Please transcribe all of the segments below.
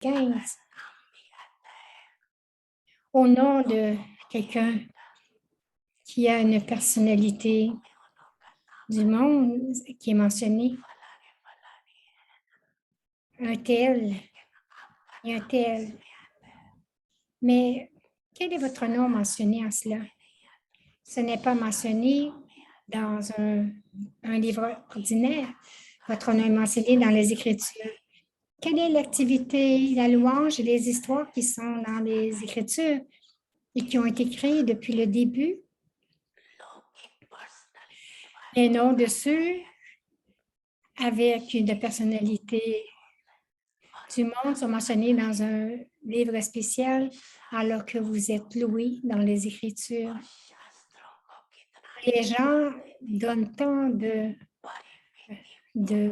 15. Au nom de quelqu'un qui a une personnalité du monde qui est mentionné, un tel et un tel. Mais quel est votre nom mentionné en cela? Ce n'est pas mentionné dans un livre ordinaire. Votre nom est mentionné dans les Écritures. Quelle est l'activité, la louange et les histoires qui sont dans les Écritures et qui ont été créées depuis le début? Les noms de ceux avec une personnalité du monde sont mentionnés dans un livre spécial alors que vous êtes loués dans les Écritures. Les gens donnent tant de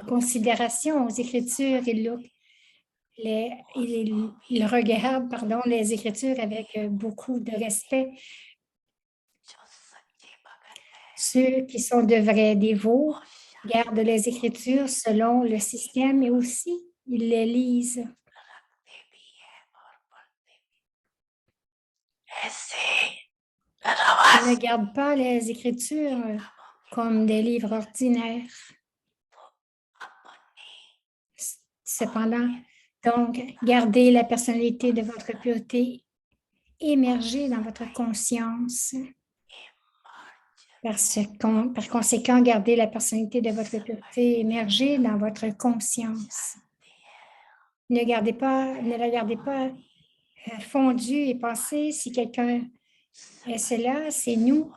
considération aux Écritures. Ils regardent les Écritures avec beaucoup de respect. Ceux qui sont de vrais dévots gardent les Écritures selon le système et aussi ils les lisent. Ils ne gardent pas les Écritures comme des livres ordinaires. Cependant, donc, gardez la personnalité de votre pureté émerger dans votre conscience. Par conséquent, gardez la personnalité de votre pureté émerger dans votre conscience. Ne la gardez pas fondue et pensez si quelqu'un est cela, c'est nous.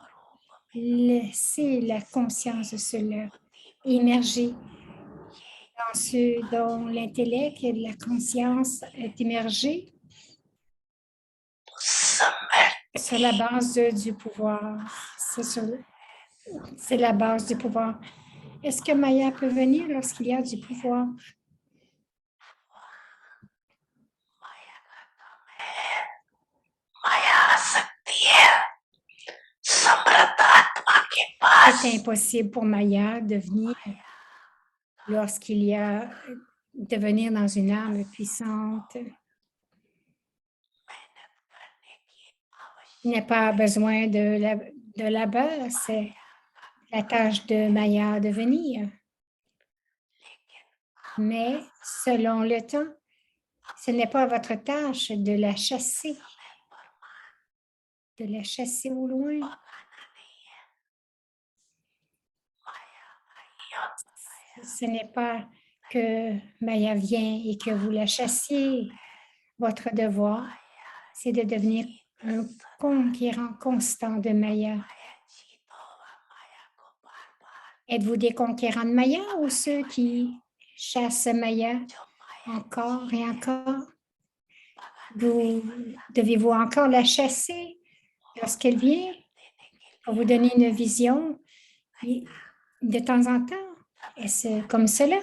Laissez la conscience de cela émerger dans ceux dont l'intellect et la conscience est émergé sur la base du pouvoir. C'est la base du pouvoir. Est-ce que Maya peut venir lorsqu'il y a du pouvoir? C'est impossible pour Maya de venir lorsqu'il y a de venir dans une âme puissante. Il n'y a pas besoin de labeur, c'est la tâche de Maya de venir. Mais selon le temps, ce n'est pas votre tâche de la chasser au loin. Ce n'est pas que Maya vient et que vous la chassiez. Votre devoir, c'est de devenir un conquérant constant de Maya. Êtes-vous des conquérants de Maya ou ceux qui chassent Maya encore et encore? Devez-vous encore la chasser lorsqu'elle vient pour vous donner une vision de temps en temps? Est-ce comme cela?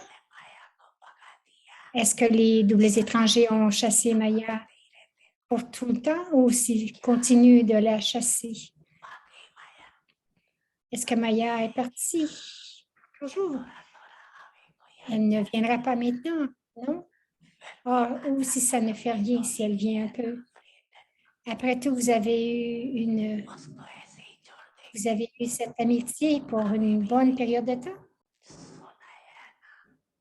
Est-ce que les doubles étrangers ont chassé Maya pour tout le temps ou s'ils continuent de la chasser? Est-ce que Maya est partie? Toujours. Elle ne viendra pas maintenant, non? Ou si ça ne fait rien, si elle vient un peu. Après tout, vous avez eu cette amitié pour une bonne période de temps.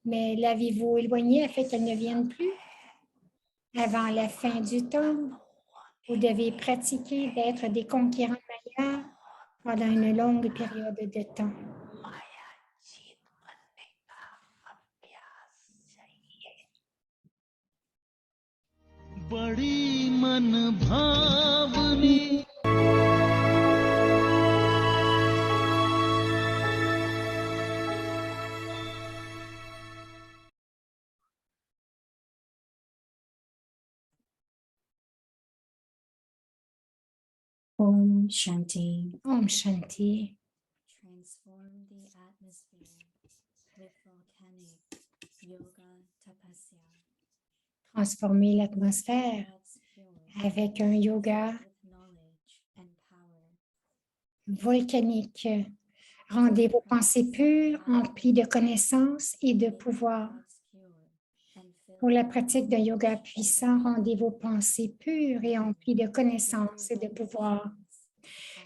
Mais l'avez-vous éloignée afin qu'elle ne vienne plus? Avant la fin du temps, vous devez pratiquer d'être des conquérants de Maya pendant une longue période de temps. बड़ी मन भावनी Om Shanti. Om Shanti. Transform the atmosphere with volcanic yoga tapasya. Transformer l'atmosphère avec un yoga volcanique. Rendez vos pensées pures, emplies de connaissances et de pouvoir. Pour la pratique d'un yoga puissant, rendez vos pensées pures et emplies de connaissances et de pouvoir.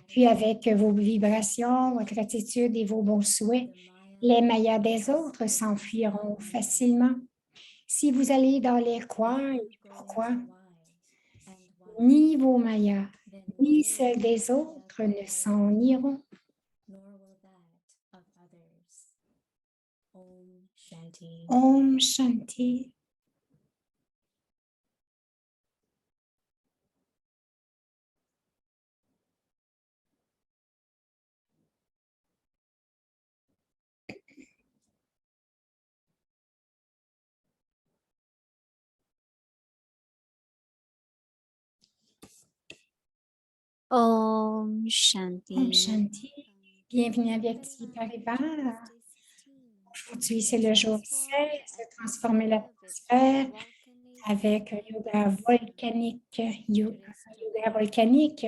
Puis avec vos vibrations, votre attitude et vos bons souhaits, les mayas des autres s'enfuiront facilement. Si vous allez dans les coins, pourquoi? Ni vos mayas, ni celles des autres ne s'en iront. Om Shanti. Om Shanti. Om Shanti. Bienvenue à Vyakti Parivar. Aujourd'hui, c'est le jour 16 de transformer l'atmosphère avec un yoga volcanique. Yoga volcanique.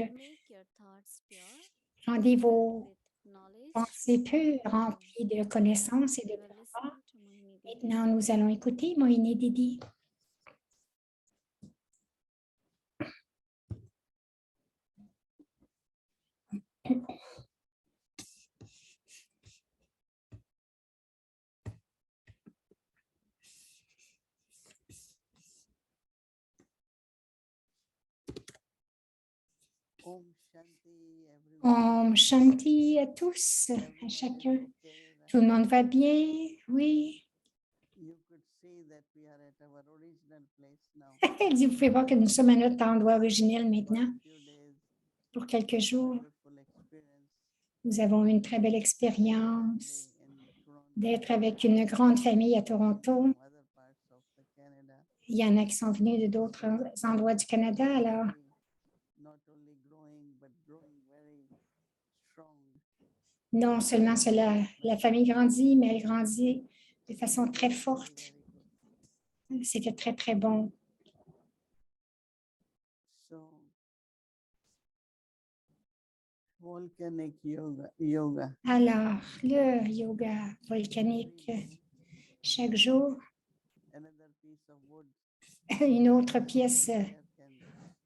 Rendez vos pensées pures, remplies de connaissances et de pouvoir. Maintenant, nous allons écouter Moïni Didi. Om Shanti à tous, à chacun. Tout le monde va bien? Oui. Elle dit, vous pouvez voir que nous sommes à notre endroit originel maintenant. Pour quelques jours, nous avons eu une très belle expérience d'être avec une grande famille à Toronto. Il y en a qui sont venus de d'autres endroits du Canada, alors non seulement la famille grandit, mais elle grandit de façon très forte. C'était très, très bon. Alors, le yoga volcanique, chaque jour, une autre pièce,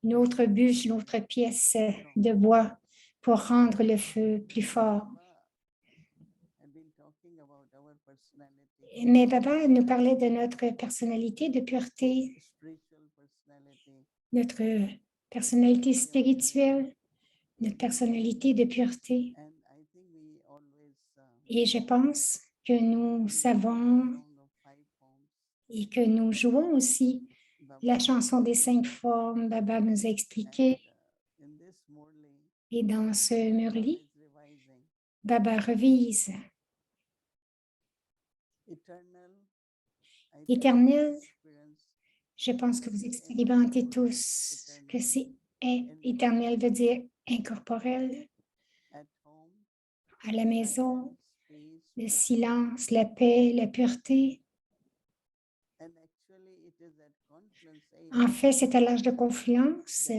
une autre bûche, une autre pièce de bois pour rendre le feu plus fort. Mais Baba nous parlait de notre personnalité de pureté, notre personnalité spirituelle, notre personnalité de pureté. Et je pense que nous savons et que nous jouons aussi la chanson des 5 formes. Baba nous a expliqué. Et dans ce Murli, Baba revise. Éternel, je pense que vous expérimentez tous que c'est éternel veut dire incorporel. À la maison, le silence, la paix, la pureté. En fait, c'est à l'âge de confluence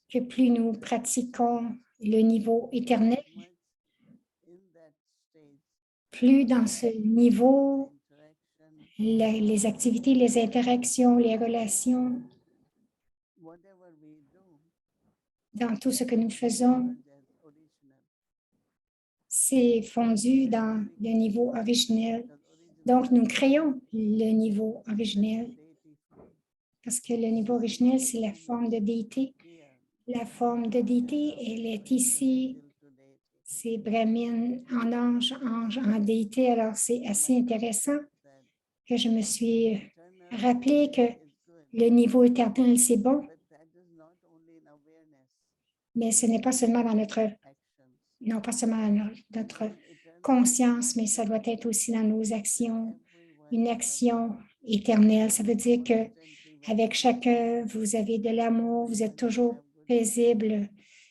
que plus nous pratiquons le niveau éternel, plus dans ce niveau, les activités, les interactions, les relations, dans tout ce que nous faisons, c'est fondu dans le niveau originel. Donc, nous créons le niveau originel parce que le niveau originel, c'est la forme de déité. La forme de déité, elle est ici. C'est Brahmin en ange, ange en déité. Alors, c'est assez intéressant que je me suis rappelé que le niveau éternel, c'est bon, mais ce n'est pas seulement dans pas seulement dans notre conscience, mais ça doit être aussi dans nos actions, une action éternelle. Ça veut dire que avec chacun, vous avez de l'amour, vous êtes toujours paisible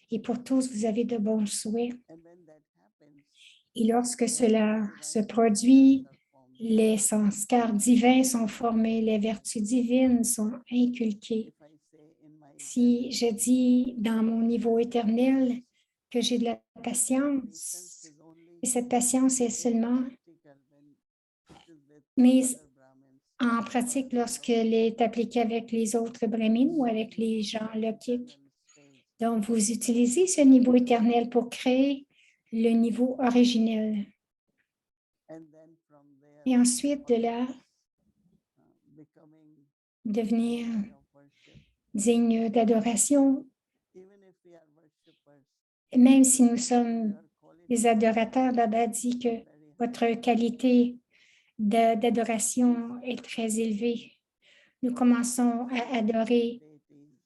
et pour tous, vous avez de bons souhaits. Et lorsque cela se produit, les sanskars divins sont formés, les vertus divines sont inculquées. Si je dis dans mon niveau éternel que j'ai de la patience, et cette patience est seulement mise en pratique lorsqu'elle est appliquée avec les autres brahmines ou avec les gens lokiques. Donc, vous utilisez ce niveau éternel pour créer le niveau originel. Et ensuite, de là, devenir digne d'adoration. Même si nous sommes des adorateurs, Baba dit que votre qualité d'adoration est très élevée. Nous commençons à adorer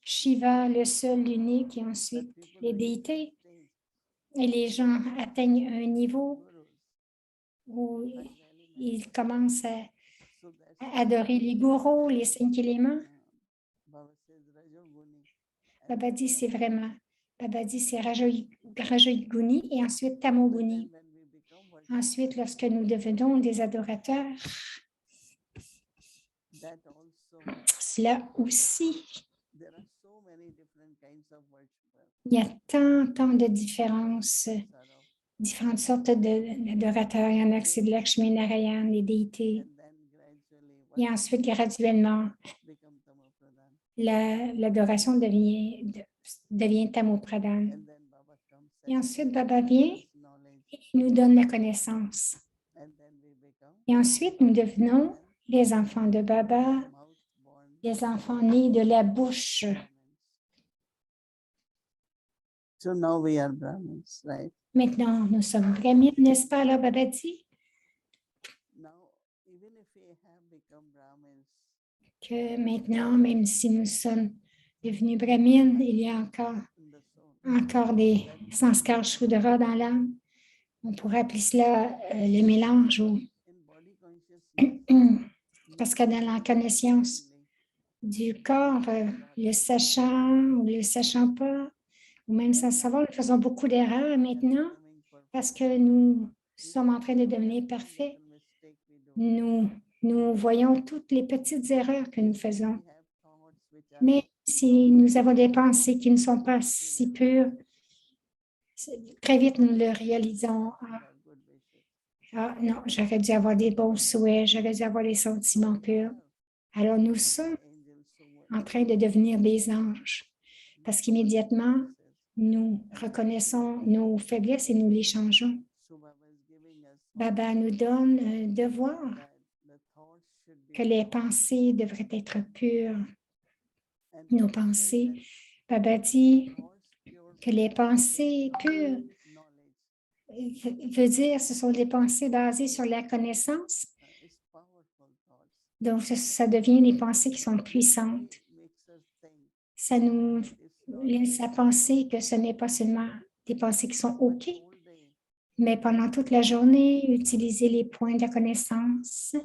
Shiva, le seul, l'unique, et ensuite les déités. Et les gens atteignent un niveau où ils commencent à adorer les gourous, les cinq éléments. Baba dit c'est vraiment, Baba dit c'est Rajoguni et ensuite Tamoguni. Ensuite, lorsque nous devenons des adorateurs, cela aussi, il y a tant de différences, différentes sortes d'adorateurs. Il y en a que c'est de Lakshmi Narayan, les déités. Et ensuite, graduellement, l'adoration devient Tamo Pradhan. Et ensuite, Baba vient et nous donne la connaissance. Et ensuite, nous devenons les enfants de Baba, les enfants nés de la bouche. Maintenant, nous sommes brahmines, n'est-ce pas, là, Baba dit? Que maintenant, même si nous sommes devenus brahmines, il y a encore des sanskars shudra dans l'âme. On pourrait appeler cela le mélange parce que dans la connaissance du corps, le sachant ou le sachant pas, ou même sans savoir, nous faisons beaucoup d'erreurs maintenant parce que nous sommes en train de devenir parfaits. Nous voyons toutes les petites erreurs que nous faisons. Mais si nous avons des pensées qui ne sont pas si pures, très vite nous le réalisons. Ah non, j'aurais dû avoir des bons souhaits, j'aurais dû avoir des sentiments purs. Alors nous sommes en train de devenir des anges parce qu'immédiatement, nous reconnaissons nos faiblesses et nous les changeons. Baba nous donne un devoir que les pensées devraient être pures. Nos pensées, Baba dit que les pensées pures veut dire ce sont des pensées basées sur la connaissance. Donc, ça devient des pensées qui sont puissantes. Ça nous laisse à penser que ce n'est pas seulement des pensées qui sont OK, mais pendant toute la journée, utiliser les points de la connaissance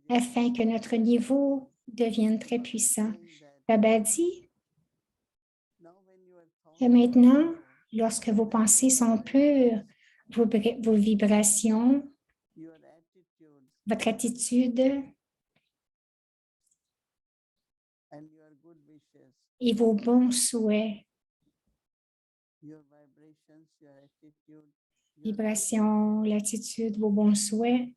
afin que notre niveau devienne très puissant. Baba dit que maintenant, lorsque vos pensées sont pures, vos vibrations, votre attitude et vos bons souhaits, vibrations, l'attitude, vos bons souhaits,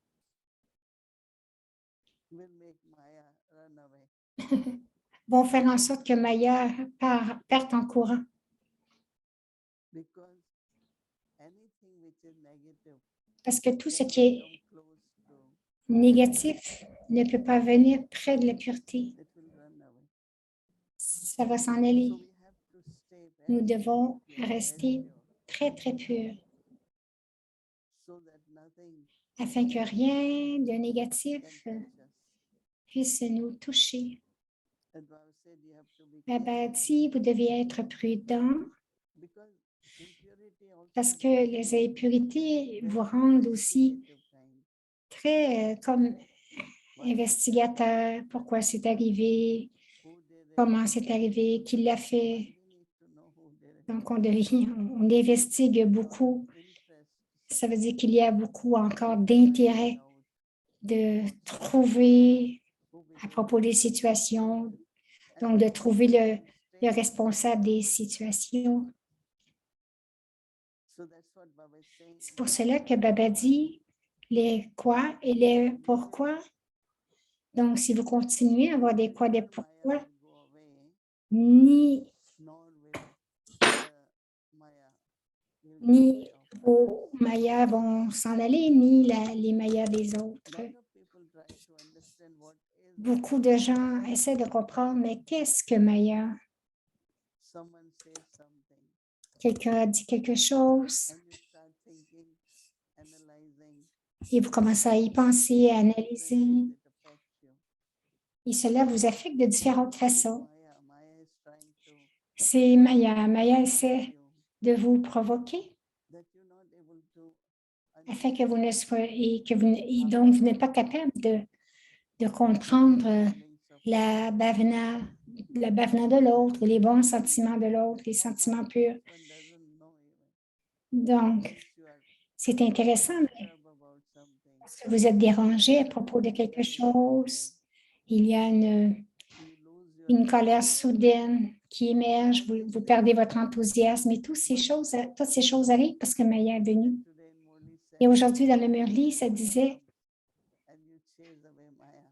vont faire en sorte que Maya parte en courant. Parce que tout ce qui est négatif ne peut pas venir près de la pureté. Ça va s'en aller. Nous devons rester très, très purs afin que rien de négatif puisse nous toucher. Baba dit, vous devez être prudent parce que les impurités vous rendent aussi très comme investigateur. Pourquoi c'est arrivé? Comment c'est arrivé? Qui l'a fait? Donc, on investigue beaucoup. Ça veut dire qu'il y a beaucoup encore d'intérêt de trouver à propos des situations, donc de trouver le responsable des situations. C'est pour cela que Baba dit les quoi et les pourquoi. Donc, si vous continuez à avoir des quoi, des pourquoi, ni, ni vos mayas vont s'en aller, ni les mayas des autres. Beaucoup de gens essaient de comprendre, mais qu'est-ce que Maya? Quelqu'un a dit quelque chose et vous commencez à y penser, à analyser. Et cela vous affecte de différentes façons. C'est Maya. Maya essaie de vous provoquer afin que vous ne soyez, et donc vous n'êtes pas capable de comprendre la bhavana de l'autre, les bons sentiments de l'autre, les sentiments purs. Donc, c'est intéressant, parce que vous êtes dérangé à propos de quelque chose. Il y a une colère soudaine qui émerge, vous perdez votre enthousiasme et toutes ces choses arrivent parce que Maya est venue. Et aujourd'hui, dans le Murli, ça disait,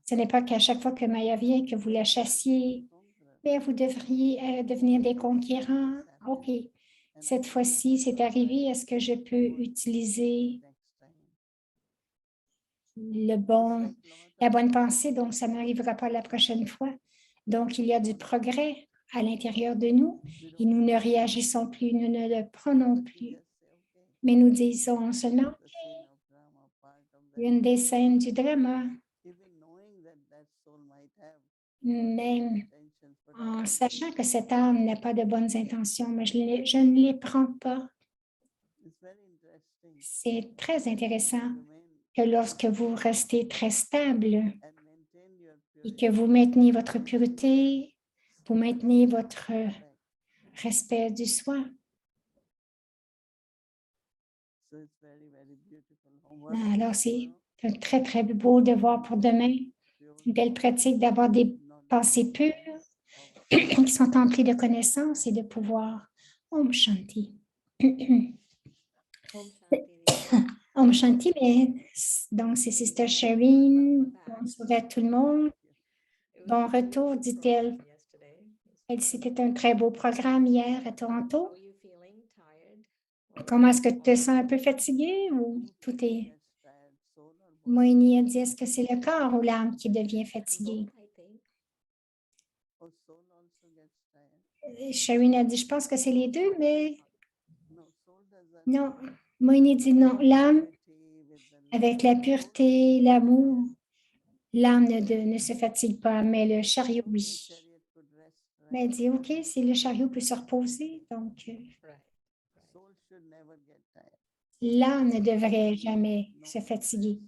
ce n'est pas qu'à chaque fois que Maya vient que vous la chassiez, mais vous devriez devenir des conquérants. OK, cette fois-ci, c'est arrivé. Est-ce que je peux utiliser la bonne pensée? Donc, ça n'arrivera pas la prochaine fois. Donc, il y a du progrès à l'intérieur de nous et nous ne réagissons plus, nous ne le prenons plus. Mais nous disons seulement, une des scènes du drama, même en sachant que cette âme n'a pas de bonnes intentions, mais je ne les prends pas. C'est très intéressant que lorsque vous restez très stable et que vous maintenez votre pureté, vous maintenez votre respect du soi. Alors, c'est un très, très beau devoir pour demain. Une belle pratique d'avoir des pensées pures qui sont emplies de connaissances et de pouvoir. Om Shanti. Om Shanti, mais donc c'est Sister Shireen. Bonsoir à tout le monde. Bon retour, dit-elle. C'était un très beau programme hier à Toronto. Comment est-ce que tu te sens un peu fatigué ou tout est... Moïni a dit, est-ce que c'est le corps ou l'âme qui devient fatigué? Shireen a dit, je pense que c'est les deux, mais non. Moïni dit non, l'âme, avec la pureté, l'amour, l'âme ne se fatigue pas, mais le chariot, oui. Mais elle dit, OK, si le chariot peut se reposer, donc l'âme ne devrait jamais se fatiguer.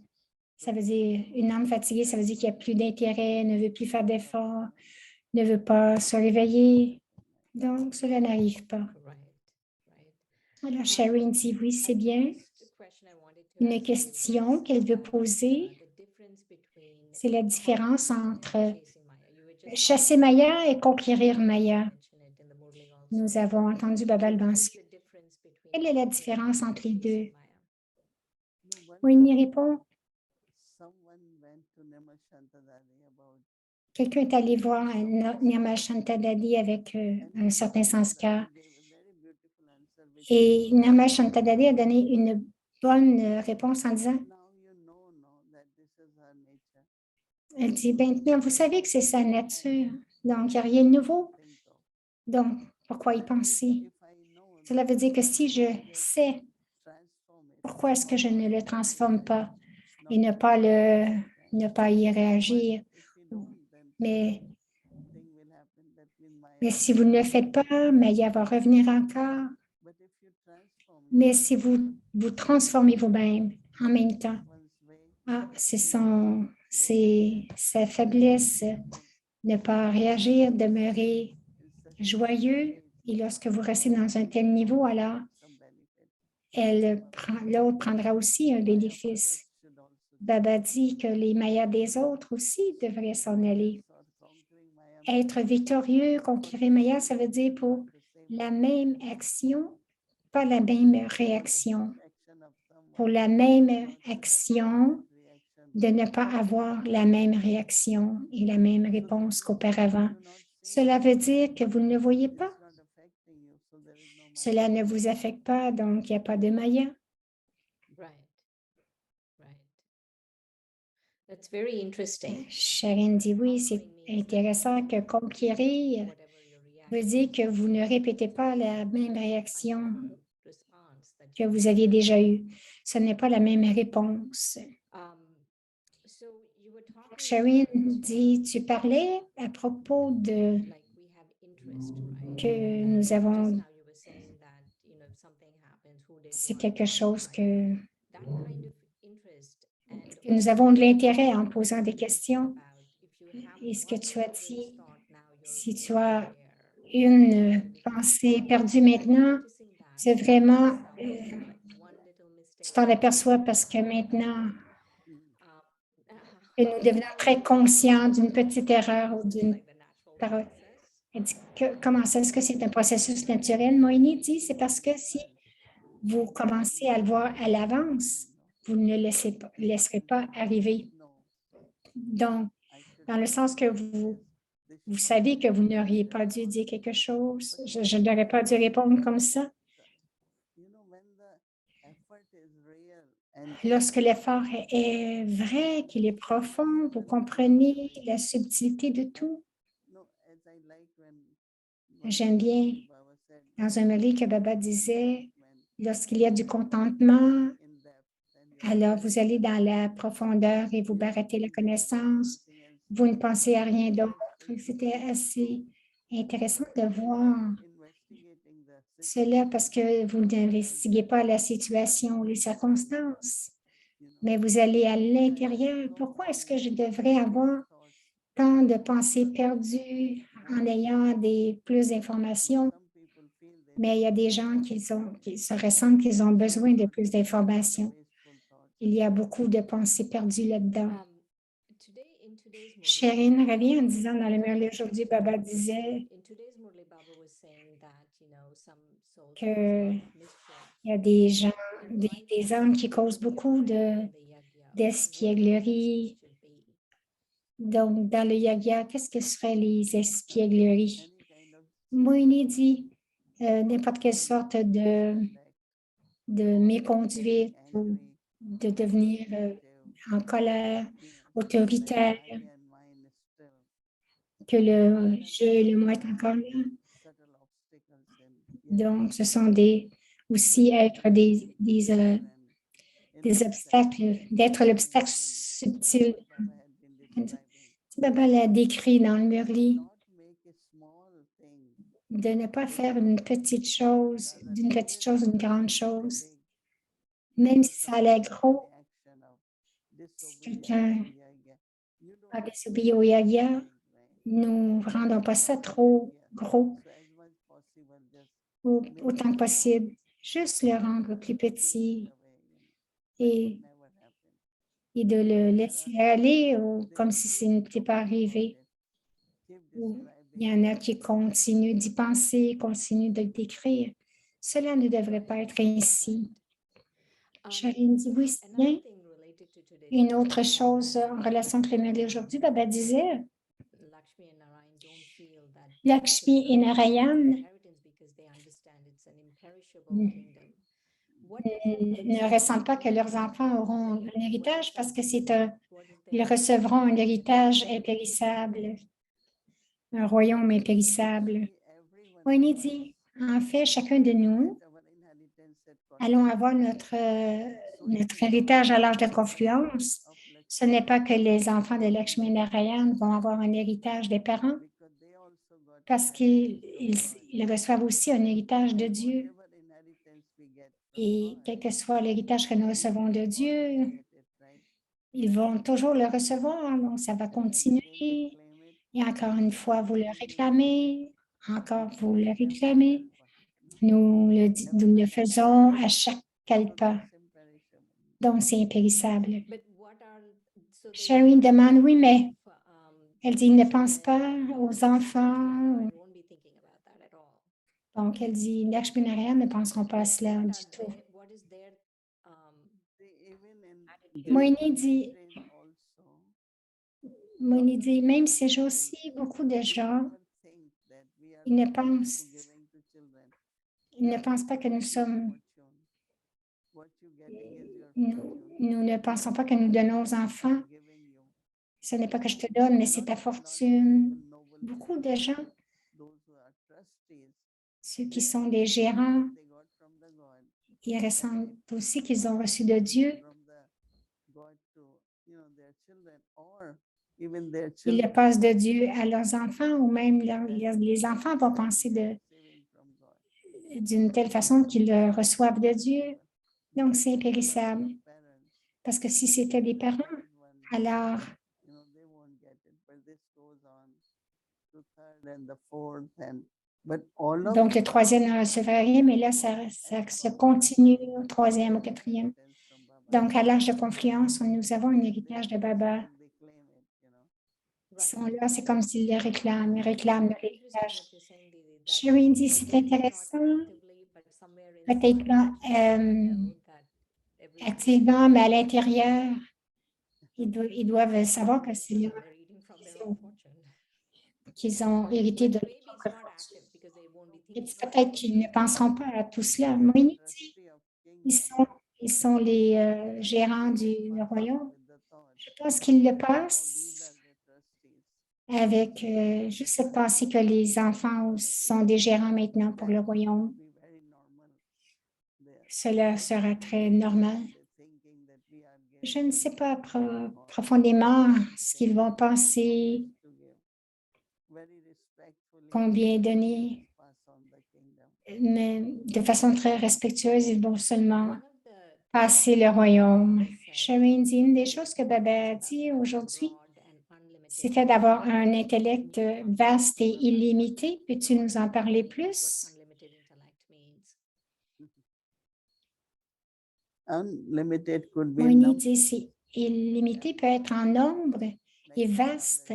Ça veut dire, une âme fatiguée, ça veut dire qu'il n'y a plus d'intérêt, ne veut plus faire d'efforts, ne veut pas se réveiller. Donc, cela n'arrive pas. Alors, Sharon dit, oui, c'est bien. Une question qu'elle veut poser, c'est la différence entre chasser Maya et conquérir Maya. Nous avons entendu Babal Bansi. Quelle est la différence entre les deux? Winnie répond. Quelqu'un est allé voir Nirmal Shantadadi avec un certain sanskar. Et Nirmal Shantadadi a donné une bonne réponse en disant, elle dit, maintenant, vous savez que c'est sa nature, donc il n'y a rien de nouveau. Donc, pourquoi y penser? Cela veut dire que si je sais, pourquoi est-ce que je ne le transforme pas et ne pas y réagir? Mais si vous ne le faites pas, Maya va revenir encore. Mais si vous transformez vous-même en même temps, c'est sa faiblesse, ne pas réagir, demeurer joyeux. Et lorsque vous restez dans un tel niveau, alors l'autre prendra aussi un bénéfice. Baba dit que les Mayas des autres aussi devraient s'en aller. Être victorieux, conquérir Maya, ça veut dire pour la même action, pas la même réaction. pour la même action, de ne pas avoir la même réaction et la même réponse qu'auparavant. Cela veut dire que vous ne le voyez pas. Cela ne vous affecte pas, donc il n'y a pas de maya. That's very interesting. Sharon dit oui, c'est intéressant que conquérir veut dire que vous ne répétez pas la même réaction que vous aviez déjà eue. Ce n'est pas la même réponse. So you were talking Sharon about, dit, tu parlais à propos de like we have interest, right? que nous Just avons, now you were saying that, if something happens, who did c'est what, quelque chose right? que That kind of interest and nous also avons de what l'intérêt en you posant des were questions. about, if you have Et ce que one tu as erroneous dit, thought, now you're si tu more as aware, une because pensée you're perdue maintenant, noticing that c'est vraiment, sound like one little mistake tu t'en that aperçois happened. parce que maintenant, que How nous devenons how très do you conscients d'une approach petite that? erreur ou Is this d'une like the natural parole. process? Elle dit comment ça, est-ce que c'est un processus naturel? Moïni dit, c'est parce que si vous commencez à le voir à l'avance, vous ne laisserez pas arriver. Donc, dans le sens que vous savez que vous n'auriez pas dû dire quelque chose, je n'aurais pas dû répondre comme ça. Lorsque l'effort est vrai, qu'il est profond, vous comprenez la subtilité de tout. J'aime bien dans un livre que Baba disait, lorsqu'il y a du contentement, alors vous allez dans la profondeur et vous baratez la connaissance. Vous ne pensez à rien d'autre. C'était assez intéressant de voir cela parce que vous n'investiguez pas la situation ou les circonstances, mais vous allez à l'intérieur. Pourquoi est-ce que je devrais avoir tant de pensées perdues en ayant plus d'informations? Mais il y a des gens qui se ressentent qu'ils ont besoin de plus d'informations. Il y a beaucoup de pensées perdues là-dedans. In today's Sherine revient en disant dans le Murli aujourd'hui, Baba disait Murli, Baba was saying that, some souls que cause a lot of mischief. il y a des gens, In des âmes qui causent beaucoup d'espièglerie. Donc, dans le yagya, qu'est-ce que seraient les espiègleries? Moïni dit n'importe quelle sorte de méconduite ou de devenir en colère, autoritaire, que le jeu et le moi est encore là. Donc, ce sont aussi être des obstacles, d'être l'obstacle subtil. Baba l'a décrit dans le Murli, de ne pas faire d'une petite chose une grande chose, même si ça a l'air gros. Si quelqu'un a désobéi au yagya, nous ne rendons pas ça trop gros, autant que possible, juste le rendre plus petit et de le laisser aller comme si ce n'était pas arrivé. Il y en a qui continuent d'y penser, continuent de le décrire. Cela ne devrait pas être ainsi. Charine dit oui, c'est bien. Une autre chose en relation avec le Murli aujourd'hui, Baba disait, Lakshmi et Narayan ne ressentent pas que leurs enfants auront un héritage parce que ils recevront un héritage impérissable, un royaume impérissable. Moïni dit, en fait, chacun de nous allons avoir notre héritage à l'âge de confluence. Ce n'est pas que les enfants de Lakshmi Narayan vont avoir un héritage des parents, parce qu'ils reçoivent aussi un héritage de Dieu. Et quel que soit l'héritage que nous recevons de Dieu, ils vont toujours le recevoir, donc ça va continuer. Et encore une fois, vous le réclamez, encore vous le réclamez. Nous le faisons à chaque kalpa. Donc, c'est impérissable. Sherry demande, oui, mais elle dit, ne pense pas aux enfants. Donc, elle dit, Lakshmi Narayan ne penseront pas à cela du tout. Moïni dit, même ces jours-ci, beaucoup de gens, ils ne pensent, ils ne pensent pas que nous sommes, nous ne pensons pas que nous donnons aux enfants. Ce n'est pas que je te donne, mais c'est ta fortune. Beaucoup de gens, ceux qui sont des gérants, ils ressentent aussi qu'ils ont reçu de Dieu. Ils le passent de Dieu à leurs enfants ou même les enfants vont penser d'une telle façon qu'ils le reçoivent de Dieu. Donc, c'est impérissable. Parce que si c'était des parents, alors donc le troisième ne recevrait rien, mais là, ça se continue au troisième, au quatrième. Donc, à l'âge de confluence, nous avons un héritage de Baba. Ils sont là, c'est comme s'ils le réclament, ils réclament leur héritage. Shireen dit, c'est intéressant, peut-être pas activement, mais à l'intérieur, ils doivent savoir que c'est là qu'ils ont hérité de leur propre fortune. Et peut-être qu'ils ne penseront pas à tout cela. Moïni dit, ils sont les gérants du royaume. Je pense qu'ils le passent avec juste cette pensée que les enfants sont des gérants maintenant pour le royaume. Cela sera très normal. Je ne sais pas profondément ce qu'ils vont penser, combien donner, mais de façon très respectueuse, ils vont seulement passer le royaume. Shireen dit, une des choses que Baba a dit aujourd'hui, c'était d'avoir un intellect vaste et illimité. Peux-tu nous en parler plus? Moïni dit, c'est illimité peut être en nombre et vaste,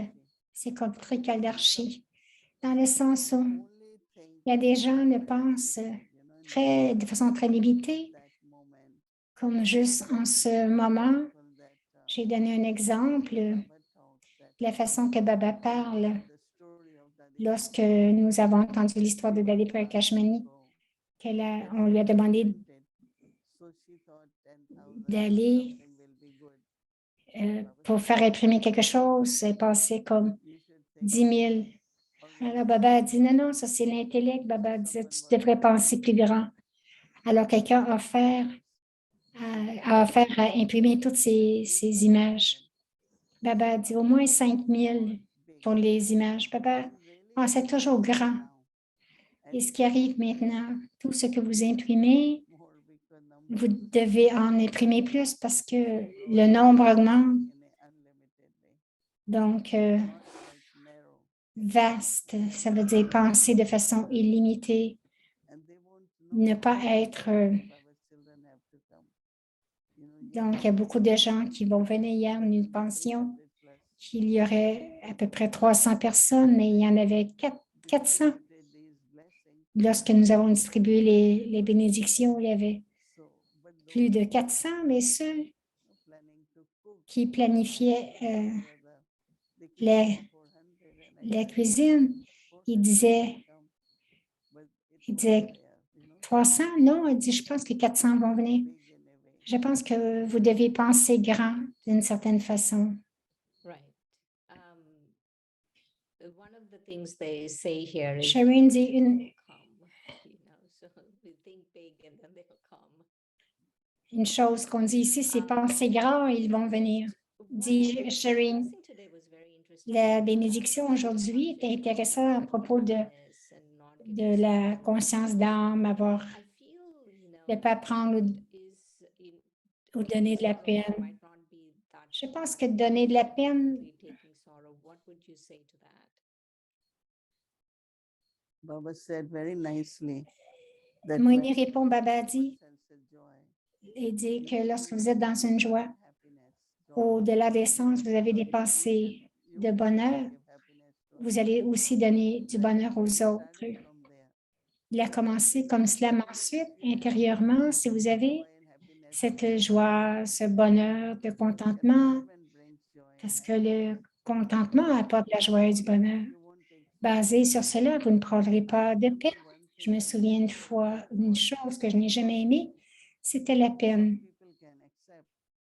c'est comme tricadarchie, dans le sens où il y a des gens qui pensent de façon très limitée, comme juste en ce moment. J'ai donné un exemple de la façon que Baba parle lorsque nous avons entendu l'histoire de Dali Prakashmani, on lui a demandé d'aller pour faire imprimer quelque chose, c'est passé comme 10 000. Alors Baba a dit, non, non, ça c'est l'intellect. Baba disait, tu devrais penser plus grand. Alors quelqu'un a offert à imprimer toutes ces images. Baba a dit, au moins 5 000 pour les images. Baba pensait toujours grand. Et ce qui arrive maintenant, tout ce que vous imprimez, vous devez en imprimer plus parce que le nombre augmente. Donc, vaste, ça veut dire penser de façon illimitée, ne pas être... donc, il y a beaucoup de gens qui vont venir. Hier, nous pensions qu'il y aurait à peu près 300 personnes, mais il y en avait 400. Lorsque nous avons distribué les bénédictions, il y avait plus de 400, mais ceux qui planifiaient la cuisine, ils disaient 300, non, il dit, je pense que 400 vont venir. Je pense que vous devez penser grand d'une certaine façon. Shireen dit une chose qu'on dit ici, c'est penser grand, ils vont venir. Dit Shireen, la bénédiction aujourd'hui est intéressante à propos de la conscience d'âme, de ne pas prendre ou donner de la peine. Je pense que donner de la peine, Moïni répond, Baba dit, et dit que lorsque vous êtes dans une joie, au-delà des sens, vous avez des pensées de bonheur, vous allez aussi donner du bonheur aux autres. Il a commencé comme cela, mais ensuite, intérieurement, si vous avez cette joie, ce bonheur, de contentement, parce que le contentement apporte la joie et du bonheur. Basé sur cela, vous ne prendrez pas de peine. Je me souviens une fois, une chose que je n'ai jamais aimée, c'était la peine.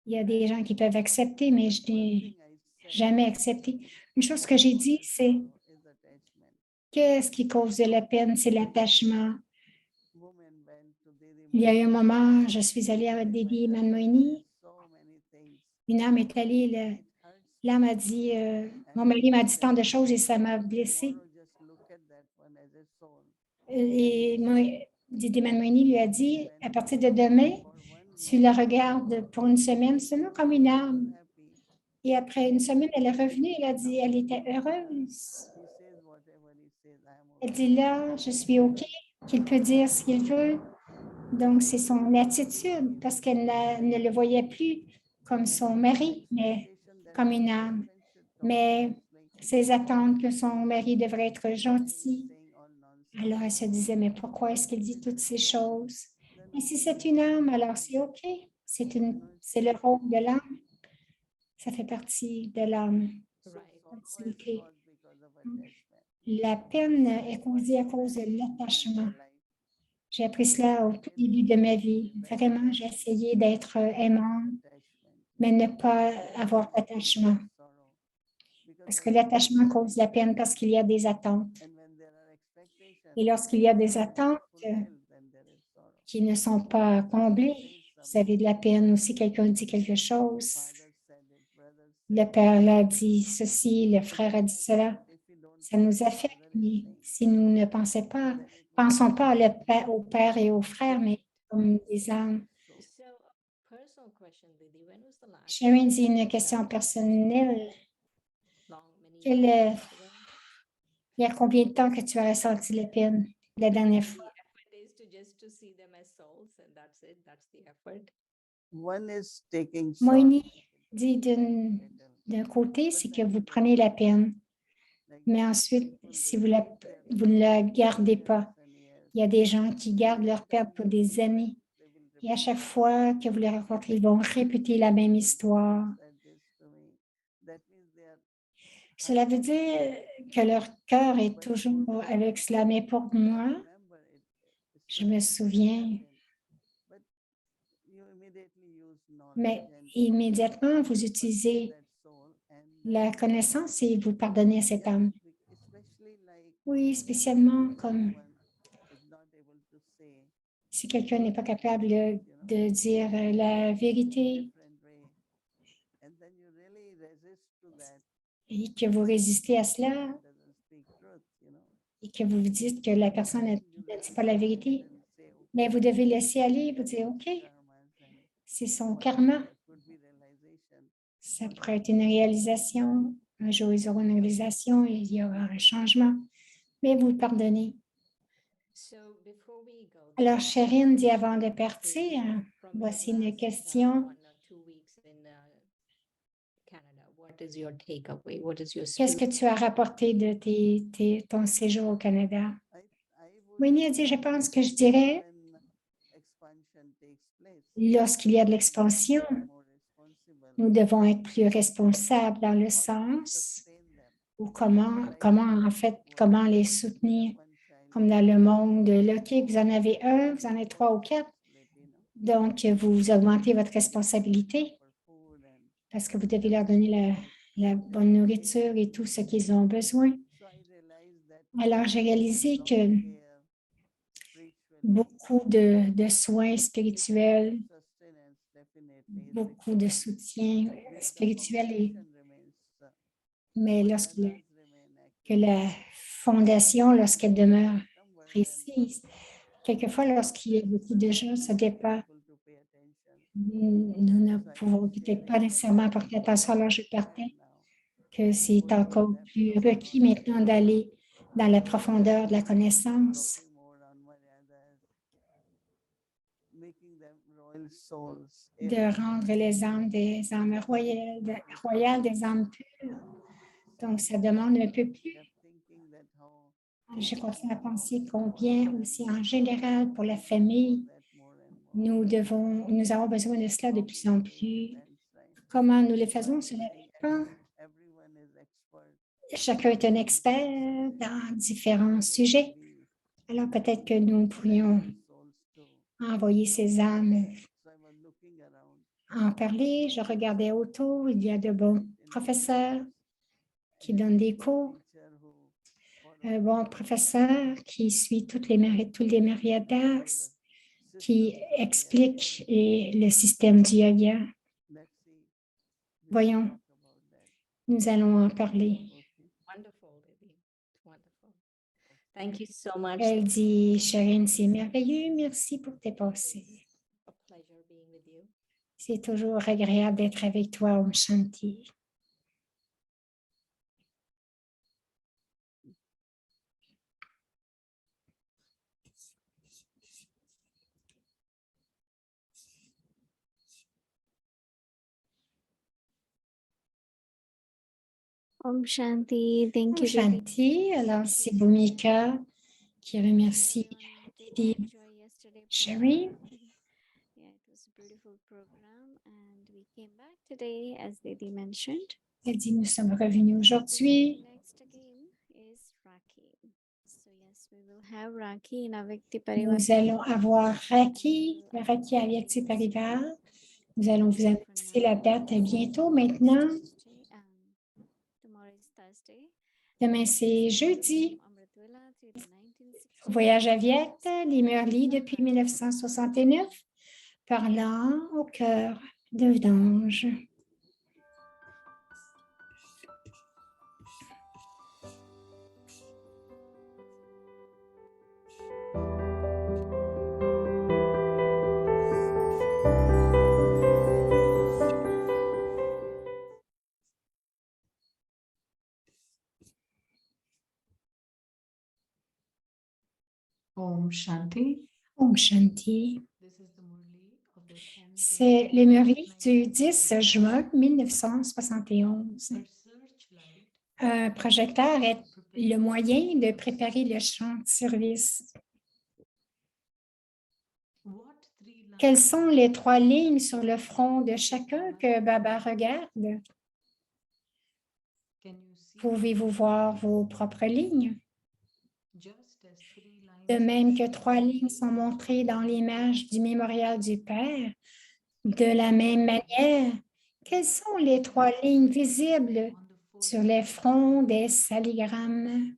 Il y a des gens qui peuvent accepter, mais je n'ai jamais accepté. Une chose que j'ai dit, c'est qu'est-ce qui cause de la peine? C'est l'attachement. Il y a eu un moment, je suis allée avec Dédi Manmoini. Une âme est allée, l'âme a dit, mon mari m'a dit tant de choses et ça m'a blessée. Et Dédi Manmoini lui a dit, à partir de demain, tu la regardes pour une semaine seulement comme une âme. Et après une semaine, elle est revenue, elle a dit, elle était heureuse. Elle dit là, je suis OK, qu'il peut dire ce qu'il veut. Donc, c'est son attitude, parce qu'elle ne le voyait plus comme son mari, mais comme une âme. Mais ses attentes que son mari devrait être gentil. Alors, elle se disait, mais pourquoi est-ce qu'il dit toutes ces choses? Mais si c'est une âme, alors c'est OK. C'est le rôle de l'âme. Ça fait partie de l'âme. C'est OK. La peine est causée à cause de l'attachement. J'ai appris cela au tout début de ma vie. Vraiment, j'ai essayé d'être aimante, mais ne pas avoir d'attachement. Parce que l'attachement cause la peine parce qu'il y a des attentes. Et lorsqu'il y a des attentes qui ne sont pas comblées, vous avez de la peine. Aussi, quelqu'un dit quelque chose. Le père l'a dit ceci, le frère a dit cela. Ça nous affecte, mais si nous ne pensons pas au père et aux frères, mais comme des âmes. Sharon dit une question personnelle. Il y a combien de temps que tu as ressenti la peine la dernière fois? Moïni dit d'un côté, c'est que vous prenez la peine, mais ensuite, si vous ne la gardez pas, il y a des gens qui gardent leur peine pour des années. Et à chaque fois que vous les rencontrez, ils vont répéter la même histoire. Cela veut dire que leur cœur est toujours avec cela. Mais pour moi, je me souviens, mais immédiatement, vous utilisez la connaissance et vous pardonnez à cette âme. Oui, spécialement comme si quelqu'un n'est pas capable de dire la vérité et que vous résistez à cela et que vous vous dites que la personne ne dit pas la vérité, mais vous devez laisser aller, vous dire, OK, c'est son karma. Ça pourrait être une réalisation. Un jour, ils auront une réalisation et il y aura un changement, mais vous pardonnez. Alors, Chérine dit avant de partir, voici une question. Qu'est-ce que tu as rapporté de ton séjour au Canada? Winnie a dit, je pense que je dirais, lorsqu'il y a de l'expansion, nous devons être plus responsables dans le sens où comment les soutenir, comme dans le monde. OK, vous en avez un, vous en avez 3 ou 4. Donc, vous augmentez votre responsabilité parce que vous devez leur donner la bonne nourriture et tout ce qu'ils ont besoin. Alors, j'ai réalisé que beaucoup de soins spirituels, beaucoup de soutien spirituel, mais que la fondation, lorsqu'elle demeure précise, quelquefois, lorsqu'il y a beaucoup de gens, ça dépend. Nous ne pouvons peut-être pas nécessairement porter attention à l'enjeu partais, que c'est encore plus requis maintenant d'aller dans la profondeur de la connaissance. De rendre les âmes des âmes royales, des âmes pures. Donc, ça demande un peu plus. Je continue à penser combien aussi en général pour la famille, Nous avons besoin de cela de plus en plus. Comment nous le faisons? Cela dépend. Chacun est un expert dans différents sujets. Alors peut-être que nous pourrions envoyer ces âmes en parler. Je regardais autour, il y a de bons professeurs qui donnent des cours, un bon professeur qui suit tous les Mariadas, qui explique le système du yoga. Voyons, nous allons en parler. Wonderful, Devi. Wonderful. Thank you so much. Elle dit, Sharon, c'est merveilleux, merci pour tes pensées. A pleasure being with you. C'est toujours agréable d'être avec toi, Om Shanti. Om Shanti. Thank Om you, Devi. Shanti, alors c'est Bhumika qui remercie Devi Enjoy yesterday Sherry. program. Yeah, it was a beautiful program, and we came back today, as Didi mentioned. Elle dit, nous sommes revenus aujourd'hui. Next again is Rakhi. So yes, we will have Rakhi in Avyakti Parivar. Nous allons avoir Raki, le Raki Avyakti Parivar. Nous allons vous annoncer la date bientôt. Maintenant, Tomorrow is Thursday. demain c'est jeudi. Amritwila till 1960. Voyage à Viette, Limerly depuis 1969, parlant au cœur de Vidange. Om Shanti. Om Shanti. This is the Murli of the 10th C'est le Murli du 10 juin 1971. Searchlight. Un projecteur est le moyen de préparer le champ de service. What three lines Quelles sont les 3 lignes sur le front de chacun que Baba regarde? can you see? Pouvez-vous voir vos propres lignes? Just as three lines De même que are 3 shown lignes sont montrées dans l'image du mémorial du Père, de la même manière, quelles sont les 3 lignes visibles on the fourth sur les fronts des saligrammes?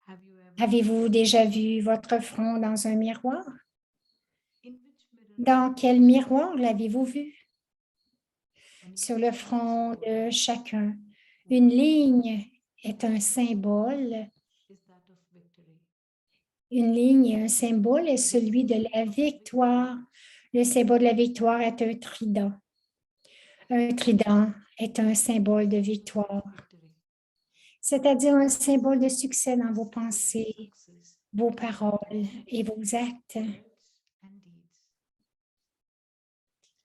Have you ever Avez-vous déjà vu votre front dans un miroir? in which mirror Dans quel miroir l'avez-vous vu? on Sur each le one's front forehead de chacun, une ligne est un symbole. is that of victory. Une ligne, un symbole est celui de la victoire. Le symbole de la victoire est un trident. Un trident est un symbole de victoire, Victory. c'est-à-dire un symbole de succès dans vos Symbol of pensées, success, vos paroles et vos actes. words and deeds.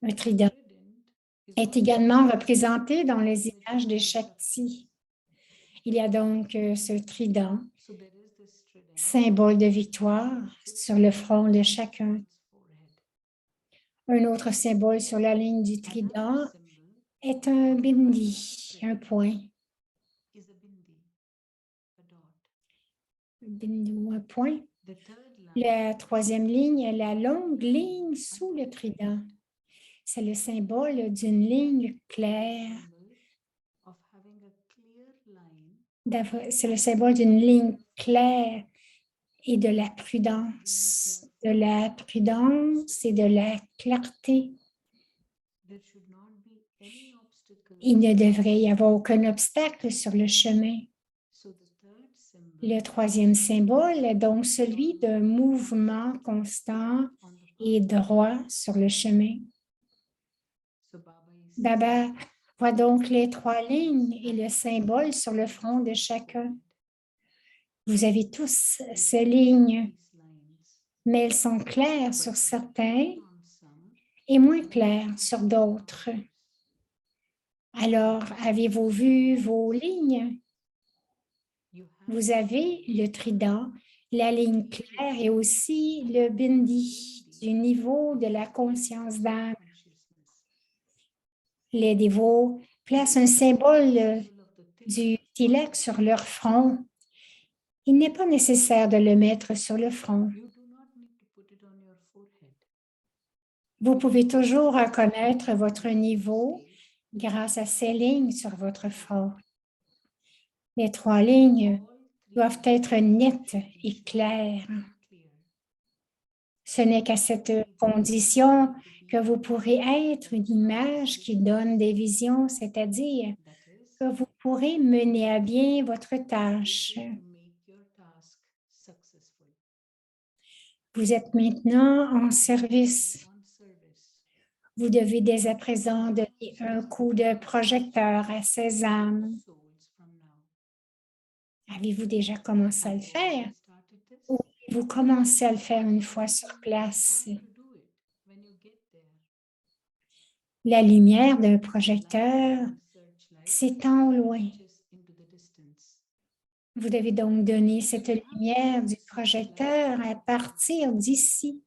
Un trident Trident is est also également représenté dans les images de Shakti. Il y a donc ce trident, so there is this trident symbole de victoire, sur le front de chacun. on its forehead. Un autre symbole sur la ligne du trident Another symbol est un bindi, un point. is a bindi, a dot. Un bindi ou un point. The third line La 3e ligne est la longue ligne sous le trident. C'est le symbole d'une ligne claire. symbol of having a clear line C'est le symbole d'une ligne claire et de la prudence. De la prudence et de la clarté. there should not be any obstacle. Il ne devrait y avoir aucun obstacle sur le chemin. So the third symbol Le 3e symbole est donc celui d'un mouvement constant on the et droit sur le chemin. so Baba is Baba voit donc les 3 lignes et le symbole sur le front de chacun. Vous avez tous ces lignes, these lines. mais elles sont claires sur certains On some, et moins claires sur d'autres. Alors, avez-vous vu vos lignes? you have Vous avez le trident, la ligne claire et aussi le bindi. du niveau de la conscience d'âme. consciousness. Les dévots placent un symbole Symbol of the du tilak. tilak sur leur front. Il n'est pas nécessaire de le mettre sur le front. You do not need to put it on your forehead. Vous pouvez toujours reconnaître votre niveau grâce à ces lignes sur votre front. Les 3 lignes All three doivent être nettes et claires. clear. Ce n'est qu'à cette condition que vous pourrez être une image qui donne des visions, c'est-à-dire That is, que vous pourrez mener à bien votre you'll be tâche. able to make your task successful. Vous êtes maintenant en service. On service. Vous devez dès à présent donner un coup de projecteur à ces âmes. Souls from now. Avez-vous déjà commencé à le faire? Started this. Ou vous commencez à le faire une fois sur place? To do it when you get there. La lumière d'un projecteur Searchlight s'étend au loin. reaches into the distance. Vous devez donc donner cette lumière du projecteur à partir d'ici.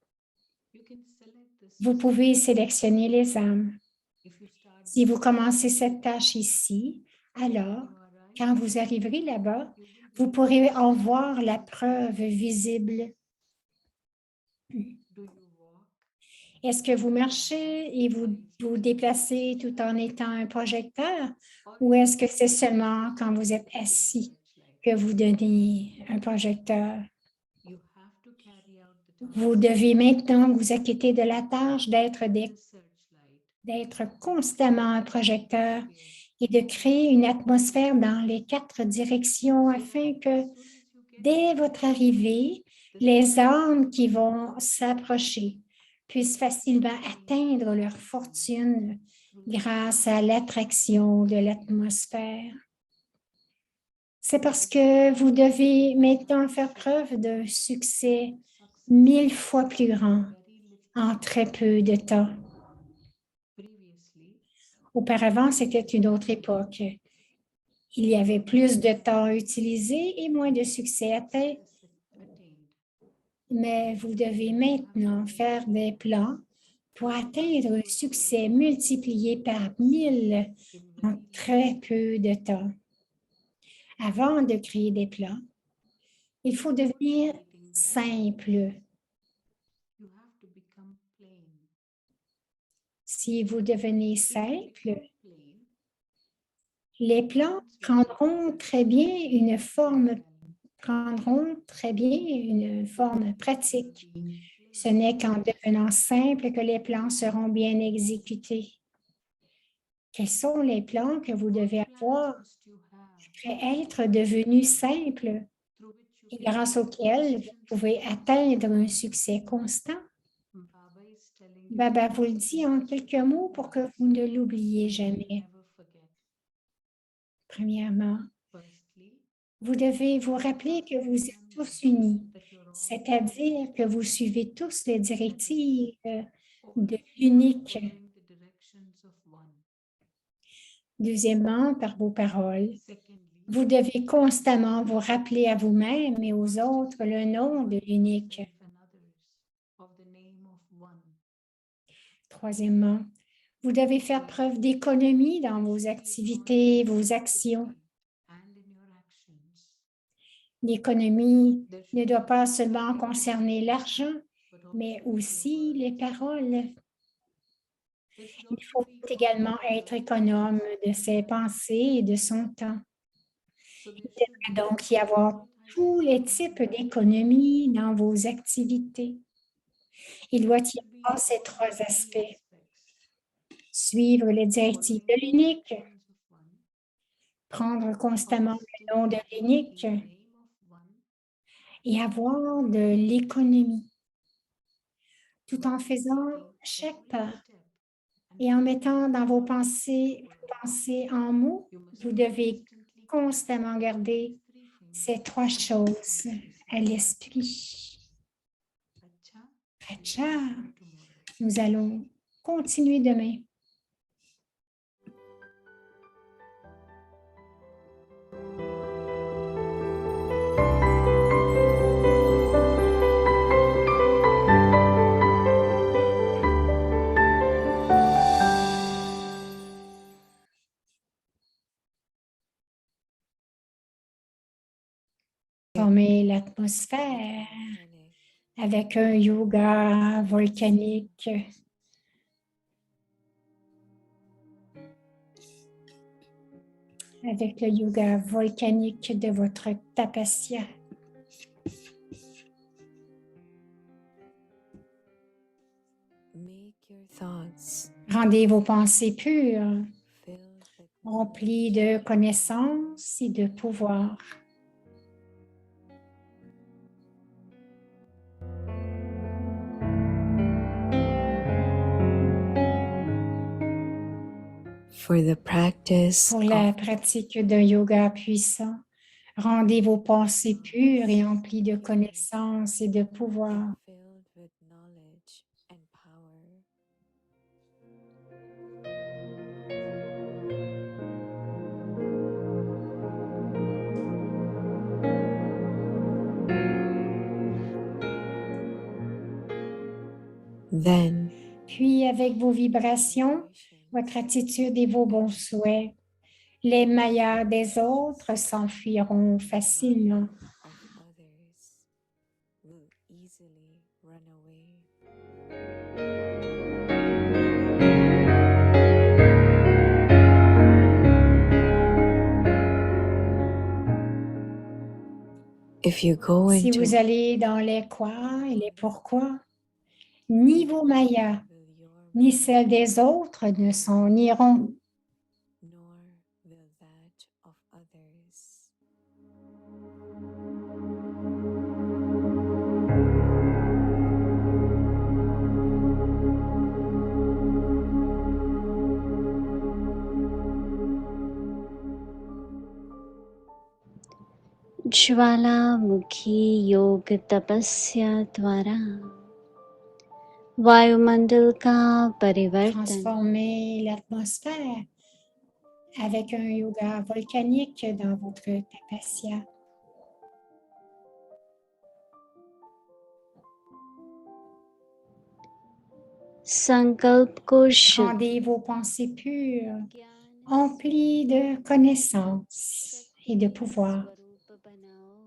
You can select this. Vous pouvez sélectionner les âmes. If you start Si vous commencez cette tâche ici, alors, quand vous arriverez là-bas, vous pourrez en voir la preuve visible. do you walk? Est-ce que vous marchez et vous vous déplacez tout en étant un projecteur ou est-ce que c'est seulement quand vous êtes assis que vous donnez un projecteur? You have to carry out the task. Vous devez maintenant vous acquitter de la tâche d'être Searchlight. constamment un projecteur et de créer une atmosphère dans les 4 directions afin que dès votre arrivée, les âmes qui vont s'approcher puissent facilement atteindre leur fortune grâce à l'attraction de l'atmosphère. C'est parce que vous devez maintenant faire preuve d'un succès 1000 fois plus grand en très peu de temps. Previously, Auparavant, c'était une autre époque. Il y avait plus de temps utilisé et moins de succès atteint, attained. mais vous devez maintenant faire des plans pour atteindre un succès multiplié par 1000 en très peu de temps. Avant de créer des plans, il faut devenir simple. You have to become plain. Si vous devenez simple, Plain. les plans prendront très bien une forme pratique. Ce n'est qu'en devenant simple que les plans seront bien exécutés. Quels sont les plans que vous devez avoir Must you have après être devenu simple through which you et grâce auquel vous pouvez atteindre un succès constant? Baba is telling you Baba vous le dit en quelques mots pour que vous ne l'oubliez jamais. never forget. Premièrement, Firstly, vous devez vous rappeler que vous êtes tous unis, that you're all c'est-à-dire que vous suivez tous les directives de l'unique. following the directions of one. Deuxièmement, par vos paroles, Secondly, vous devez constamment vous rappeler à vous-même et aux autres le nom de l'unique. self and others of the name of one. Troisièmement, vous devez faire preuve d'économie dans vos activités, vos actions. And in your actions. L'économie ne doit pas seulement concerner l'argent, mais aussi les paroles. Il faut également être économe de ses pensées et de son temps. Il devrait donc y avoir tous les types d'économie dans vos activités. Il doit y avoir ces 3 aspects. Suivre les directives de l'unique, prendre constamment le nom de l'unique et avoir de l'économie, tout en faisant chaque pas et en mettant dans vos pensées en mots. Vous devez constamment garder ces 3 choses à l'esprit. Acha, nous allons continuer demain. transformer l'atmosphère avec un yoga volcanique. Avec le yoga volcanique de votre tapasya. Rendez vos pensées pures, remplies de connaissances et de pouvoir. For the practice Pour la of pratique d'un yoga puissant, rendez vos pensées pures et emplies de connaissances et de pouvoir. filled with knowledge and power. Then, Puis, avec vos vibrations, votre attitude et vos bons souhaits, les mayas des autres s'enfuiront facilement. of others will easily run away. If you go Si into vous allez dans les quoi et les pourquoi, ni vos mayas, will your ni celles des autres ne s'en iront. nor will that of others. ज्वालामुखी योग तपस्या द्वारा वायुमंडल का परिवर्तन Transformez l'atmosphère avec un yoga volcanique dans votre tapasya. संकल्प को शुद्ध Rendez vos pensées pures, ज्ञान emplies de connaissances et de pouvoir. स्वरूप बनाओ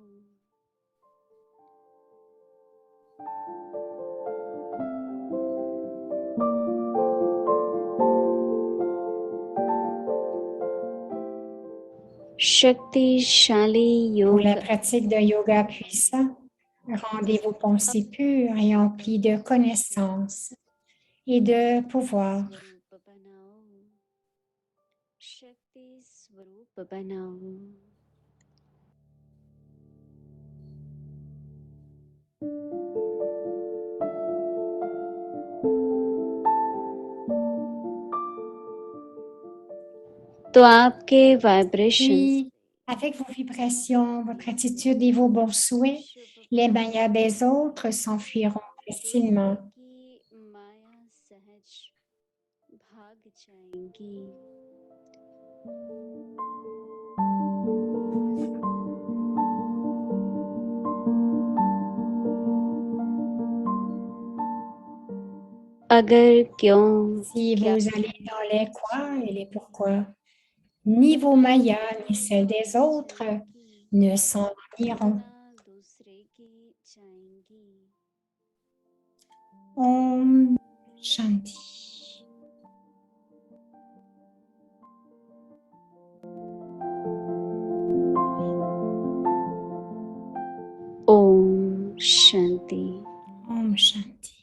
शक्तिशाली Pour la योग pratique d'un yoga puissant, rendez vos pensées pures et emplies de connaissances et de pouvoir. स्वरूप बनाओ शक्ति स्वरूप बनाओ तो आपके vibration Puis, avec vos vibrations, votre attitude et vos bons souhaits, les mayas des autres s'enfuiront facilement. की माया सहज भाग जाएंगी अगर क्यों Si vous allez dans les quoi et les pourquoi, ni vos mayas ni celles des autres ne s'en iront. दूसरे की जाएंगी Om Shanti. Om Shanti Om Shanti.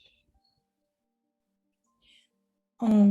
Om